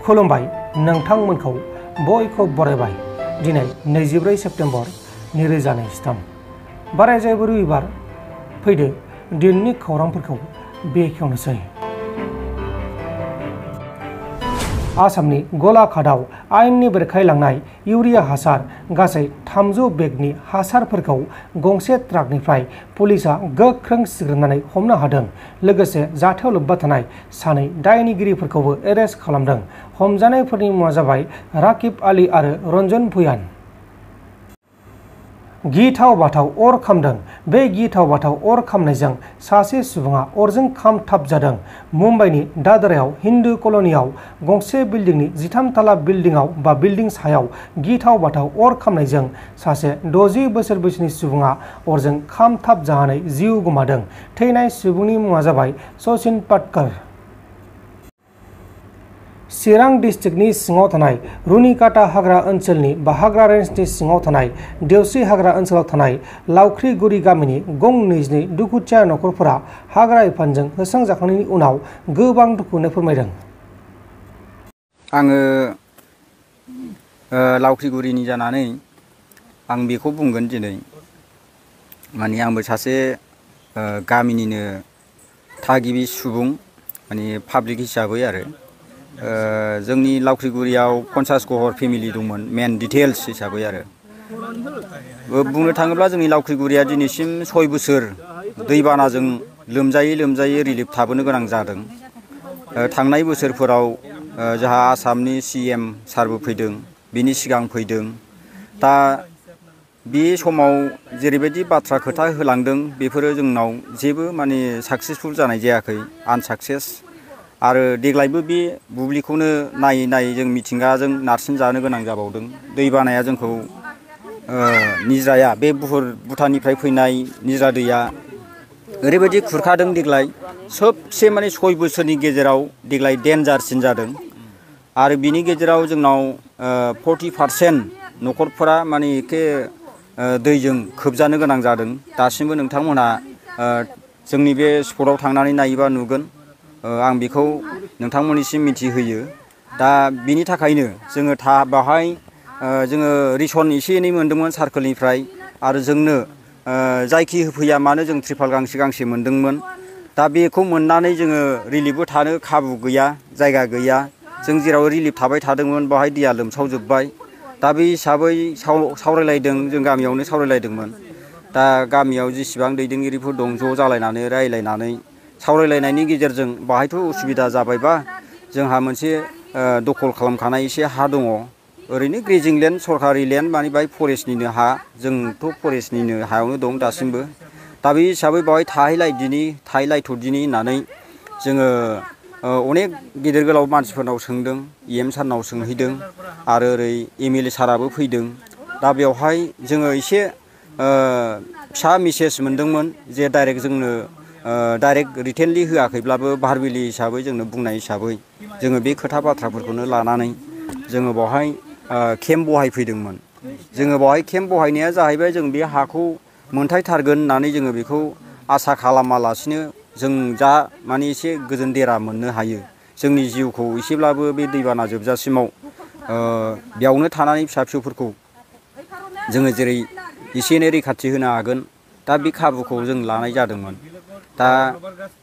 खुलुमबाय नोंथांमोनखौ बयखौ बरायबाय दिनै 24 सेप्तेम्बर 2023 बारायजायबो रबिबार फैदो दिननि खौरांफोरखौ बेखेवनोसै। आसामनि गलाघाटआव आयेननि बेरेखायलांनाय इउरिया हासार गासै 300 बेगनि हासारफोरखौ गंसे ट्राकनिफ्राय पुलिसआ गोख्रों सिग्रोमनानै हमनो हादों। लोगोसे जाथायाव लोब्बा थानाय सानै दायनिगिरिफोरखौबो एरेस्ट खालामदों। हमजानायफोरनि मुङा जाबाय राकिब आली आरो रन्जन भुयान। गिथाव बाथाव अर खामदों। बे गिथाव बाथाव अर खामनायजों सासे सुबुङा अरजों खामथाब जादों। मुम्बाइनि दादरायाव हिन्दु कल'नियाव गंसे बिल्डिंनि 13 ताला बिल्डिं सायाव गिथाव बाथाव अर खामनायजों सासे 60 बोसोर बैसोनि सुबुङा अरजों खामथाब जानानै जिउ गोमादों। थैनाय सुबुंनि मुङा जाबाय सचिन पाटकर। चिरां डिस्ट्रिक्टनि सिङाव थानाय रुनिकाटा हाग्रा ओनसोलनि हाग्रा रेन्जनि सिङाव थानाय देवस्रि हाग्रा ओनसोलाव थानाय लावख्रिगुरि गामिनि गं 22 दुखुथिया नखरफोरा हाग्रा बिफानजों होस्रांजाखांनायनि उनाव गोबां दुखुखौनो फोरमायदों। आङो लावख्रिगुरिनि जानानै आं बेखौ बुंगोन दिनै माने आंबो सासे गामिनिनो थागिबि सुबुं माने पाब्लिक हिसाबै आरो जोंनि लावख्रिगुरियाव 50 घर फेमिलि दंमोन मेन डिटेल्स हिसाबै आरो बुंनो थाङोब्ला जोंनि लावख्रिगुरिया दिनैसिम 6 बोसोर दैबानाजों लोमजायै रिलिफ थाबोनो गोनां जादों। थांनाय बोसोरफोराव जोंहा आसामनि CM सारबो फैदों, बिनि सिगां फैदों। दा बे समाव जेरैबायदि बाथ्रा खोथा होलांदों बेफोरो जोंनाव जेबो माने साक्सेसफुल जानाय जायाखै, आनसाक्सेस। आरो देग्लायबो बे बुब्लिखौनो नायै जों मिथिंगाजों नारसिनजानो गोनां जाबावदों। दैबानाया जोंखौ निज्राया बे भुटाननिफ्राय फैनाय निज्रा दैया ओरैबायदि खुरखादों देग्लाय सबसे माने 6 बोसोरनि गेजेराव देग्लाय डेन्जारसिन जादों। आरो बिनि गेजेराव जोंनाव 40% न'खरफोरा माने एखे दैजों खोबजानो गोनां जादों। दासिमबो नोंथांमोनहा जोंनि बे स्पटआव थांनानै नायोबा नुगोन। आं बेखौ नोंथांमोननिसिम मिथिहोयो। दा बिनि थाखायनो जोङो बाहाय जोङो रिसन एसे एनै मोनदोंमोन सार्कोलनिफ्राय आरो जोंनो जायखि होफैया मानो जों त्रिपाल गांसे मोनदोंमोन। दा बेखौ मोननानै जोङो रिलिफबो थानो खाबु गैया, जायगा गैया। जों जेराव रिलिफ थाबाय थादोंमोन बेवहाय दैया लोमसावजोब्बाय। दा बे हिसाबै सावरायलायदों, जों गामियावनो सावरायलायदोंमोन। दा गामियाव जेसेबां दैदेनगिरिफोर दं ज' जालायनानै रायलायनानै सावरायलायनायनि गेजेरजों बाहायथ' उसुबिदा जाबायबा जोंहा मोनसे दखल खालामखानाय एसे हा दङ। ओरैनो ग्रेजिं लेन्ड, सरकारि लेन्ड माने बाहाय फरेस्टनिनो हा। जोंथ' फरेस्टनिनो हायावनो दं दासिमबो। दा बे हिसाबै बावहाय थाहैलायथ'दिनि होननानै जोङो अनेक गिदिर गोलाव मानसिफोरनाव सोंदों, EM सारनाव सोंहैदों आरो ओरै MLA साराबो फैदों। दा बेवहाय जोङो एसे फिसा मेसेज मोनदोंमोन जे डाइरेक्ट जोंनो डाइरेक्ट रिटेनलि होआखैब्लाबो भारबेलि हिसाबै जोंनो बुंनाय हिसाबै जोङो बे खोथा बाथ्राफोरखौनो लानानै जोङो बावहाय केम्प बहायफैदोंमोन। जोङो बावहाय केम्प बहायनाया जाहैबाय जों बे हाखौ मोनथायथारगोन होननानै जोङो बेखौ आसा खालामालासिनो जों जा माने एसे गोजोन देरा मोननो हायो। जोंनि जिउखौ एसेब्लाबो बे दैबाना जोबजासिमाव बेयावनो थानानै फिसा फिसौफोरखौ जोङो जेरै एसे एनै रैखाथि होनो हागोन। दा बे खाबुखौ जों लानाय जादोंमोन। दा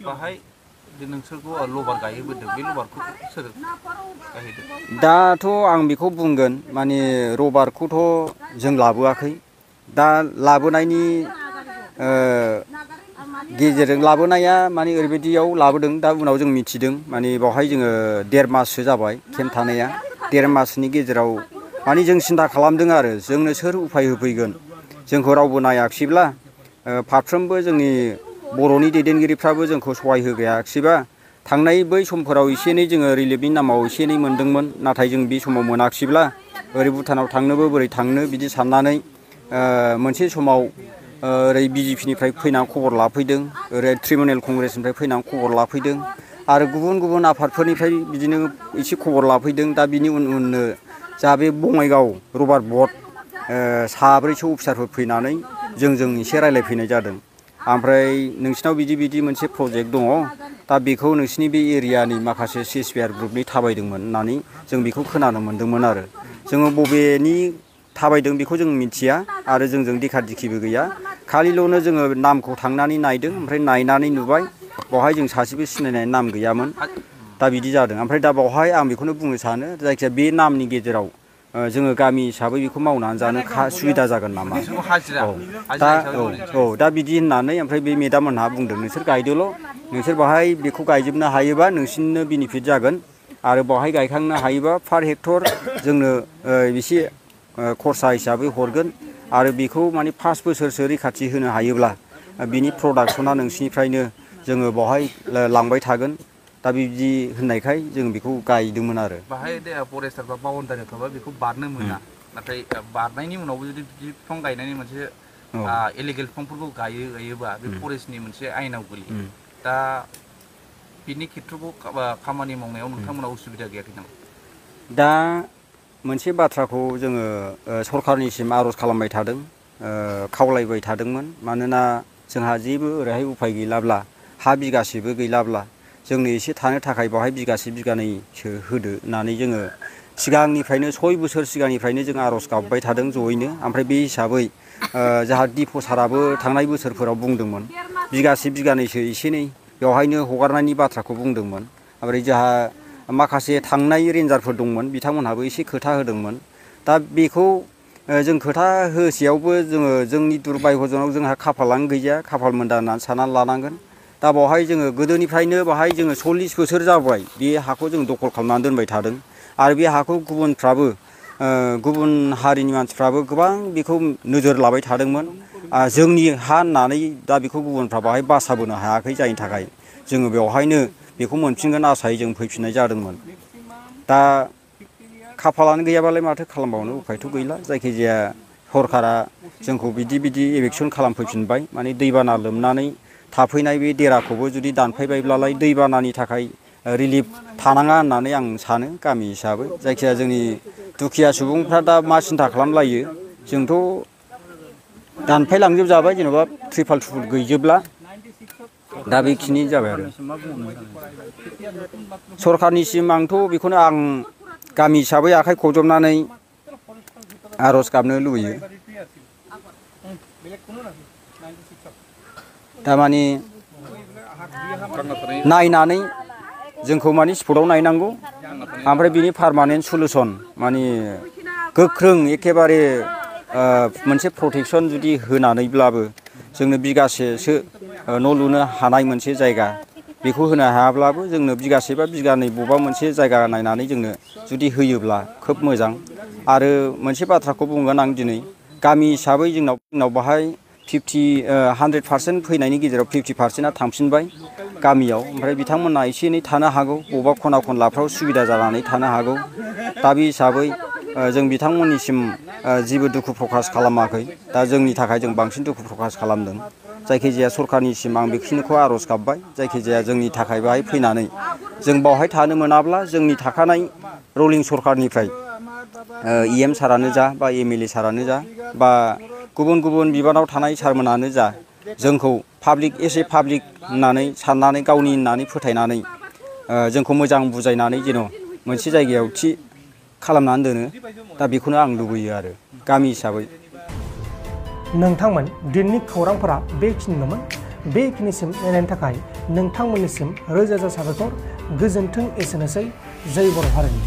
बाहाय नोंसोरखौ लबार गायहोबोदों, बे लबारखौ सोर गायहोदों? दाथ' आं बेखौ बुंगोन माने रबारखौथ' जों लाबोआखै। दा लाबोनायनि गेजेरजों लाबोनाया माने ओरैबायदियाव लाबोदों। दा उनाव जों मिथिदों माने बावहाय जोङो 1.5 माससो जाबाय केम्प थानाया। 1.5 मासनि गेजेराव माने जों सिन्था खालामदों आरो जोंनो सोर उफाय होफैगोन। जोंखौ रावबो नायाखिसैब्ला फारफ्रोमबो जोंनि बर'नि दैदेनगिरिफ्राबो जोंखौ सहाय होगायाखिसैबा थांनाय बै समफोराव एसे एनै जोङो रिलिफनि नामाव एसे एनै मोनदोंमोन। नाथाय जों बे समाव मोनाखिसैब्ला ओरै भुटानाव थांनोबो बोरै थांनो बिदि साननानै मोनसे समाव ओरै BJP निफ्राय फैनानै खबर लाफैदों, ओरै तृणमूल कंग्रेसनिफ्राय फैनानै खबर लाफैदों आरो गुबुन आफादफोरनिफ्राय बिदिनो एसे खबर लाफैदों। दा बिनि उननो जा बे बङाइगाव रबार बर्ड 7-8 अफिसारफोर फैनानै जोंजों एसे रायलायफैनाय जादों। ओमफ्राय नोंसिनाव बिदि मोनसे प्रजेक्ट दङ दा बेखौ नोंसिनि बे एरियानि माखासे CSPR ग्रुपनि थाबायदोंमोन होननानै जों बेखौ खोनानो मोन्दोंमोन आरो जोङो बबेनि थाबायदों बेखौ जों मिथिया आरो जोंजों देखा दिखिबो गैया खालिल'नो जोङो नामखौ थांनानै नायदों ओमफ्राय नायनानै नुबाय बावहाय जों सासेबो सिनायनाय नाम गैयामोन दा बिदि जादों ओमफ्राय दा बावहाय आं बेखौनो बुंनो सानो जायखिया बे नामनि गेजेराव जोङो गामि हिसाबै बेखौ मावनानै जानो सुबिदा जागोन नामा दा बिदि होननानै ओमफ्राय बे मेदाम मोनहा बुंदों नोंसोर गायदोल' नोंसोर बाहाय बेखौ गायजोबनो हायोबा नोंसिनिनो बेनिफिट जागोन आरो बावहाय गायखांनो हायोबा पार हेक्टर जोंनो एसे खरसा हिसाबै हरगोन आरो बेखौ माने 5 बोसोरसो रैखाथि होनो हायोब्ला बिनि प्रडाक्सना नोंसिनिफ्रायनो जोङो बावहाय लांबाय थागोन दा बिदि होननायखाय जों बेखौ गायदोंमोन आरो बाहाय फरेस्टारफ्रा बाउन्डारि थाबा बेखौ बारनो मोना नाथाय बारनायनि उनावबो जुदि बिफां गायनायनि मोनसे इलिगेल बिफांफोरखौ गायोबा बे फरेस्टनि मोनसे आयेनाव गोलैयो दा बिनि खेत्रखौ खामानि मावनायाव नोंथांमोना उसुबिदा गैयाखै नामा दा मोनसे बाथ्राखौ जोङो सरखारनिसिम आर'ज खालामबाय थादों खावलायबाय थादोंमोन मानोना जोंहा जेबो ओरैहाय उफाय गैलाब्ला हा बिगासेबो गैलाब्ला जोंनो एसे थानो थाखाय बावहाय बिगासे बिगानैसो होदो होननानै जोङो सिगांनिफ्रायनो 6 बोसोर सिगांनिफ्रायनो जों आर'ज गाबबाय थादों जयैनो ओमफ्राय बे हिसाबै जाहा डिपो साराबो थांनाय बोसोरफोराव बुंदोंमोन बिगासे बिगानैसो एसे एनै बेवहायनो हगारनायनि बाथ्राखौ बुंदोंमोन ओमफ्राय जोंहा माखासे थांनाय रेन्जारफोर दंमोन बिथांमोनहाबो एसे खोथा होदोंमोन दा बेखौ जों खोथा होसेयावबो जोंनि दुर्भाग्यजों जोंहा खाफालानो गैया खाफाल मोनदा होननानै साननानै लानांगोन दा बावहाय जोङो गोदोनिफ्रायनो बाहाय जोङो 40 बोसोर जाबाय बे हाखौ जों दखल खालामनानै दोनबाय थादों आरो बे हाखौ गुबुनफ्राबो गुबुन हारिनि मानसिफ्राबो गोबां बेखौ नोजोर लाबाय थादोंमोन जोंनि हा होननानै दा बेखौ गुबुनफ्रा बाहाय बासाबोनो हायाखै जायनि थाखाय जोङो बेवहायनो बेखौ मोनफिनगोन आसायै जों फैफिननाय जादोंमोन दा खाफालानो गैयाबालाय माथो खालामबावनो उफायथ' गैला जायखिजाया सरकारा जोंखौ बिदि एभेक्सन खालामफैफिनबाय माने दैबाना लोमनानै थाफैनाय बे देराखौबो जुदि दानफायबायब्लालाय दैबानानि थाखाय रिलिफ थानाङा होननानै आं सानो गामि हिसाबै जायखिया जोंनि दुखिया सुबुंफ्रा दा मा सिन्था खालामलायो जोंथ' दानफायलांजोबजाबाय जेन'बा त्रिपाल गैजोबला दा बेखिनि जाबाय आरो सरखारनिसिम आंथ' बेखौनो आं गामि हिसाबै आखाइ खबजबनानै आर'ज गाबनो लुबैयो थारमाने नायनानै जोंखौ माने स्पटआव नायनांगौ ओमफ्राय बिनि पारमानेन्ट सलुसन माने गोख्रों एखेबारे मोनसे प्रटेक्सन जुदि होनानैब्लाबो जोंनो बिगासेसो न' लुनो हानाय मोनसे जायगा बेखौ होनो हायाब्लाबो जोंनो बिगासे बा बिगानै बबेबा मोनसे जायगा नायनानै जोंनो जुदि होयोब्ला खोब मोजां आरो मोनसे बाथ्राखौ बुंगोन आं दिनै गामि हिसाबै जोंनाव बाहाय 100% फैनायनि गेजेराव 50%आ थांफिनबाय गामियाव ओमफ्राय बिथांमोनहा एसे एनै थानो हागौ बबेबा खना खनलाफ्राव सुबिदा जानानै थानो हागौ दा बे हिसाबै जों बिथांमोननिसिम जेबो दुखु प्रकास खालामाखै दा जोंनि थाखाय जों बांसिन दुखु प्रकास खालामदों जायखिजाया सरखारनिसिम आं बेखिनिखौ आर'ज गाबबाय जायखिजाया जोंनि थाखाय बाहाय फैनानै जों बावहाय थानो मोनाब्ला जोंनि थाखानाय रलिं सरखारनिफ्राय EM सारानो जा बा MLA सारानो जा बा गुबुन बिबानाव थानाय सारमोनानो जा जोंखौ पाब्लिक एसे पाब्लिक होननानै साननानै गावनि होननानै फोथायनानै जोंखौ मोजां बुजायनानै जेन' मोनसे जायगायाव थि खालामनानै दोनो दा बेखौनो आं लुबैयो आरो गामि हिसाबै नोंथांमोन दिननि खौरांफोरा बेखिनिल'मोन बेखिनिसिम नायनायनि थाखाय नोंथांमोननिसिम रोजा रोजा साबायखर गोजोन्थों एसेनोसै जय बर' हारिनि